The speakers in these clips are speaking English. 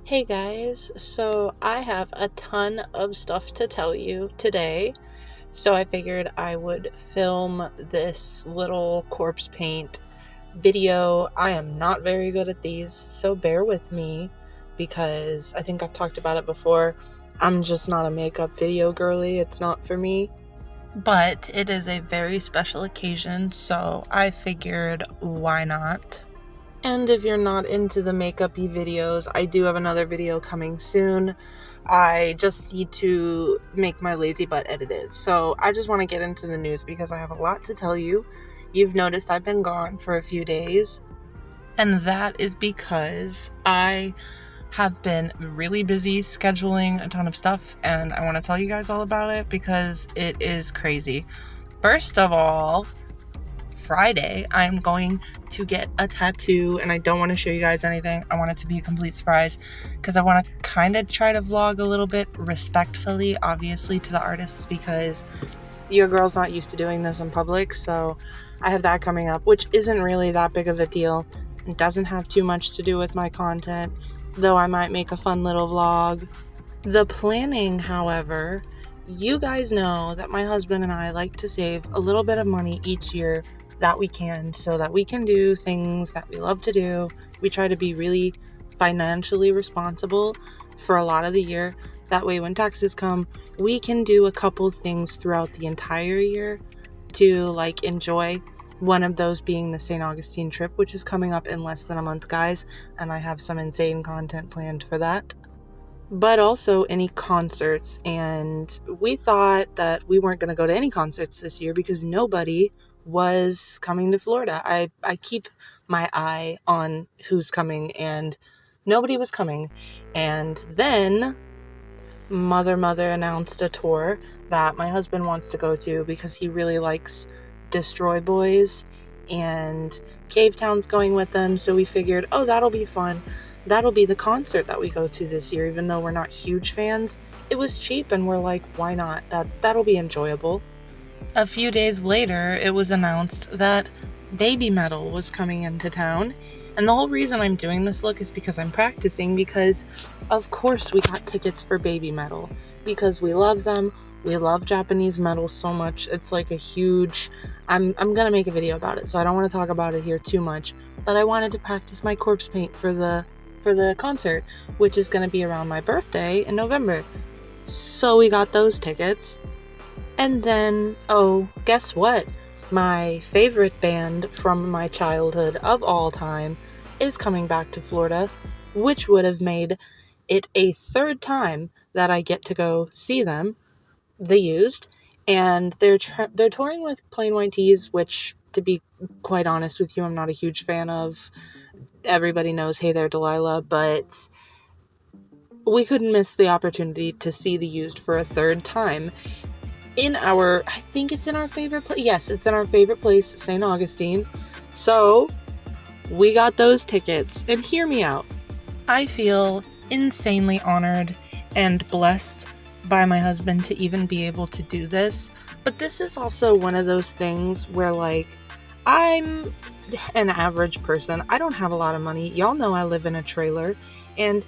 Hey guys, so I have a ton of stuff to tell you today. So I figured I would film this little corpse paint video. I am not very good at these, so bear with me because I think I've talked about it before. I'm just not a makeup video girly, it's not for me. But it is a very special occasion, so I figured why not? And if you're not into the makeup-y videos, I do have another video coming soon. I just need to make my lazy butt edited. So I just want to get into the news because I have a lot to tell you. You've noticed I've been gone for a few days. And that is because I have been really busy scheduling a ton of stuff. And I want to tell you guys all about it because it is crazy. First of all, Friday, I'm going to get a tattoo, and I don't want to show you guys anything. I want it to be a complete surprise because I want to kind of try to vlog a little bit respectfully, obviously, to the artists because your girl's not used to doing this in public. So I have that coming up, which isn't really that big of a deal. It doesn't have too much to do with my content, though I might make a fun little vlog. The planning, however, you guys know that my husband and I like to save a little bit of money each year that we can so that we can do things that we love to do. We try to be really financially responsible for a lot of the year. That way, when taxes come, we can do a couple things throughout the entire year to enjoy. One of those being the St. Augustine trip, which is coming up in less than a month, guys, and I have some insane content planned for that. But also any concerts, and we thought that we weren't going to go to any concerts this year because nobody was coming to Florida. I keep my eye on who's coming, and nobody was coming. And then Mother announced a tour that my husband wants to go to because he really likes Destroy Boys, and Cave Town's going with them, so we figured, oh, that'll be fun. That'll be the concert that we go to this year, even though we're not huge fans. It was cheap, and we're like, why not? That'll be enjoyable. A few days later, it was announced that Baby Metal was coming into town, and the whole reason I'm doing this look is because I'm practicing, because of course we got tickets for Baby Metal, because we love them. We love Japanese metal so much. It's like a huge... I'm gonna make a video about it, so I don't want to talk about it here too much, but I wanted to practice my corpse paint for the concert, which is gonna be around my birthday in November. So we got those tickets. And then, oh, guess what? My favorite band from my childhood of all time is coming back to Florida, which would have made it a third time that I get to go see them, The Used. And they're touring with Plain White T's, which, to be quite honest with you, I'm not a huge fan of. Everybody knows Hey There Delilah, but we couldn't miss the opportunity to see The Used for a third time I think it's in our favorite place. Yes, it's in our favorite place, St. Augustine. So we got those tickets, and hear me out. I feel insanely honored and blessed by my husband to even be able to do this. But this is also one of those things where, I'm an average person. I don't have a lot of money. Y'all know I live in a trailer. And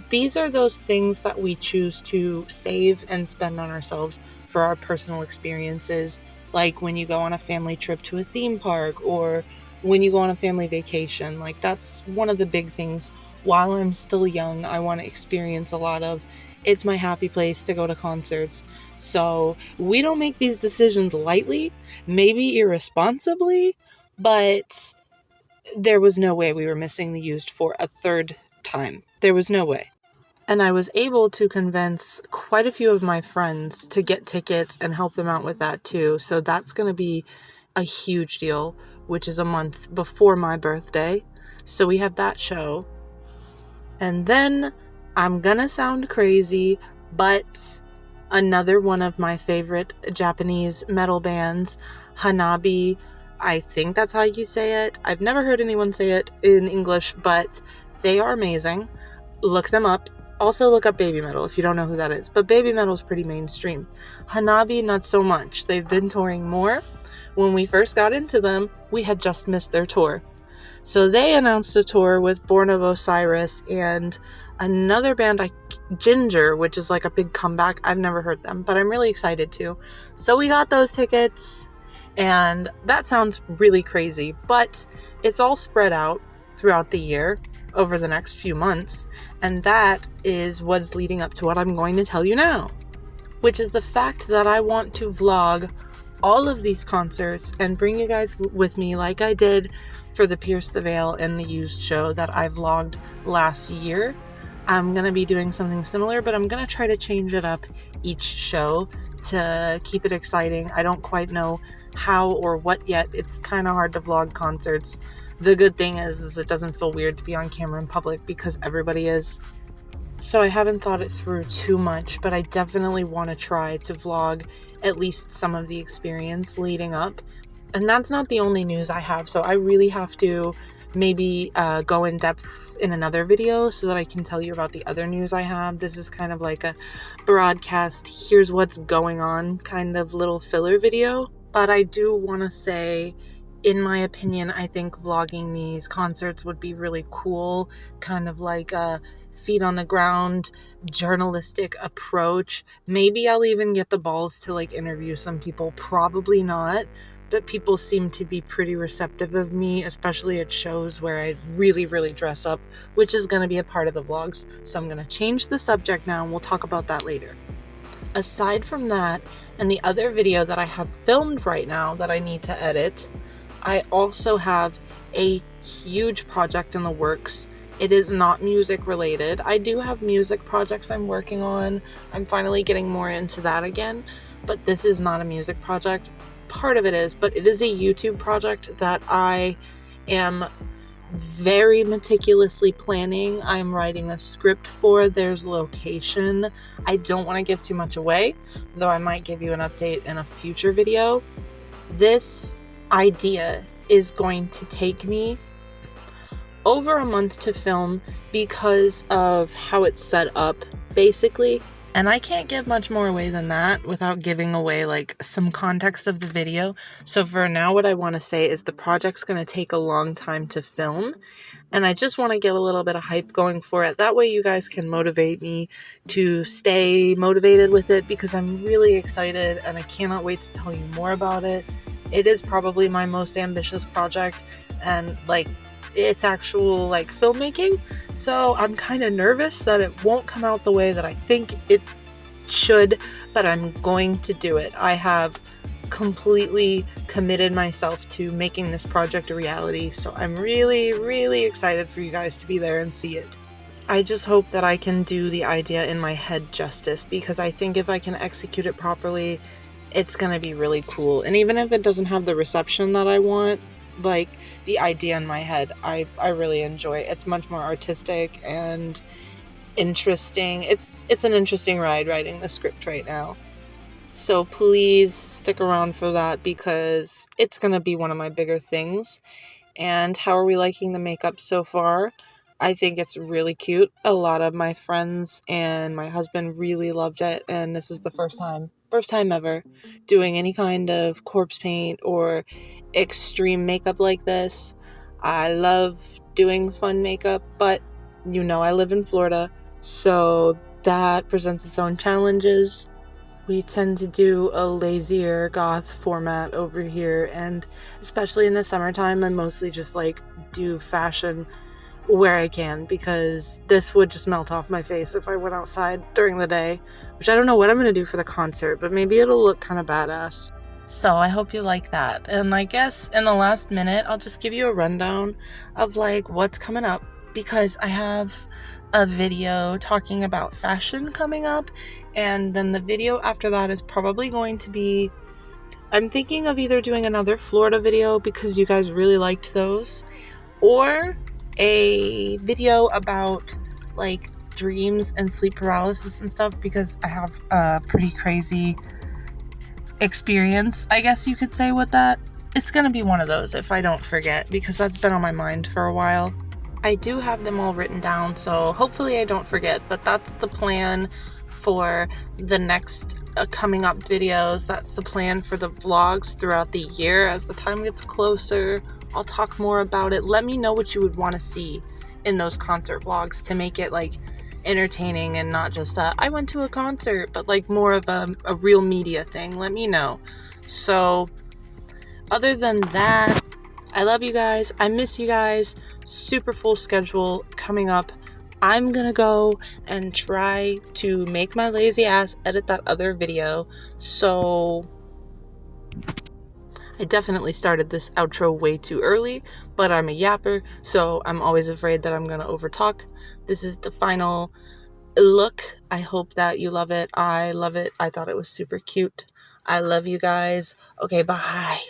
these are those things that we choose to save and spend on ourselves for our personal experiences, like when you go on a family trip to a theme park or when you go on a family vacation. That's one of the big things. While I'm still young, I want to experience a lot of. It's my happy place to go to concerts. So we don't make these decisions lightly, maybe irresponsibly, but there was no way we were missing The Used for a third time. There was no way. And I was able to convince quite a few of my friends to get tickets and help them out with that too. So that's going to be a huge deal, which is a month before my birthday. So we have that show. And then I'm going to sound crazy, but another one of my favorite Japanese metal bands, Hanabi, I think that's how you say it. I've never heard anyone say it in English, but they are amazing. Look them up. Also look up Baby Metal if you don't know who that is. But Baby Metal is pretty mainstream. Hanabi, not so much. They've been touring more. When we first got into them, we had just missed their tour. So they announced a tour with Born of Osiris and another band like Ginger, which is like a big comeback. I've never heard them, but I'm really excited to. So we got those tickets, and that sounds really crazy, but it's all spread out throughout the year over the next few months, and that is what's leading up to what I'm going to tell you now, which is the fact that I want to vlog all of these concerts and bring you guys with me like I did for the Pierce the Veil and the Used show that I vlogged last year. I'm going to be doing something similar, but I'm going to try to change it up each show to keep it exciting. I don't quite know how or what yet. It's kind of hard to vlog concerts. The good thing is it doesn't feel weird to be on camera in public because everybody is. So I haven't thought it through too much, but I definitely want to try to vlog at least some of the experience leading up. And that's not the only news I have, so I really have to maybe go in depth in another video so that I can tell you about the other news I have. This is kind of like a broadcast, here's what's going on kind of little filler video. But I do want to say, in my opinion, I think vlogging these concerts would be really cool, kind of like a feet on the ground journalistic approach. Maybe I'll even get the balls to like interview some people, probably not, but people seem to be pretty receptive of me, especially at shows where I really dress up, which is going to be a part of the vlogs. So I'm going to change the subject now and we'll talk about that later. Aside from that, and the other video that I have filmed right now that I need to edit, I also have a huge project in the works. It is not music related. I do have music projects I'm working on. I'm finally getting more into that again, but this is not a music project. Part of it is, but it is a YouTube project that I am very meticulously planning. I'm writing a script for. There's location. I don't want to give too much away, though I might give you an update in a future video. This idea is going to take me over a month to film because of how it's set up, basically. And I can't give much more away than that without giving away like some context of the video. So for now, what I want to say is the project's going to take a long time to film. And I just want to get a little bit of hype going for it. That way you guys can motivate me to stay motivated with it, because I'm really excited and I cannot wait to tell you more about it. It is probably my most ambitious project, and like it's actual like filmmaking, so I'm kind of nervous that it won't come out the way that I think it should, but I'm going to do it. I have completely committed myself to making this project a reality, so I'm really excited for you guys to be there and see it. I just hope that I can do the idea in my head justice, because I think if I can execute it properly, it's gonna be really cool. And even if it doesn't have the reception that I want, like the idea in my head, I really enjoy it. It's much more artistic and interesting. It's an interesting ride writing the script right now. So please stick around for that, because it's gonna be one of my bigger things. And how are we liking the makeup so far? I think it's really cute. A lot of my friends and my husband really loved it, and this is the first time ever doing any kind of corpse paint or extreme makeup like this. I love doing fun makeup, but you know I live in Florida, so that presents its own challenges. We tend to do a lazier goth format over here, and especially in the summertime, I mostly just like do fashion where I can, because this would just melt off my face if I went outside during the day, which I don't know what I'm going to do for the concert, but maybe it'll look kind of badass. So I hope you like that. And I guess in the last minute, I'll just give you a rundown of like what's coming up, because I have a video talking about fashion coming up, and then the video after that is probably going to be, I'm thinking of either doing another Florida video because you guys really liked those, or a video about like dreams and sleep paralysis and stuff, because I have a pretty crazy experience, I guess you could say, with that. It's gonna be one of those if I don't forget, because that's been on my mind for a while. I do have them all written down, so hopefully I don't forget, but that's the plan for the next coming up videos. That's the plan for the vlogs throughout the year. As the time gets closer, I'll talk more about it. Let me know what you would want to see in those concert vlogs to make it like entertaining and not just I went to a concert, but like more of a real media thing. Let me know. So other than that, I love you guys. I miss you guys. Super full schedule coming up. I'm gonna go and try to make my lazy ass edit that other video. So I definitely started this outro way too early, but I'm a yapper, so I'm always afraid that I'm gonna overtalk. This is the final look. I hope that you love it. I love it. I thought it was super cute. I love you guys. Okay, bye.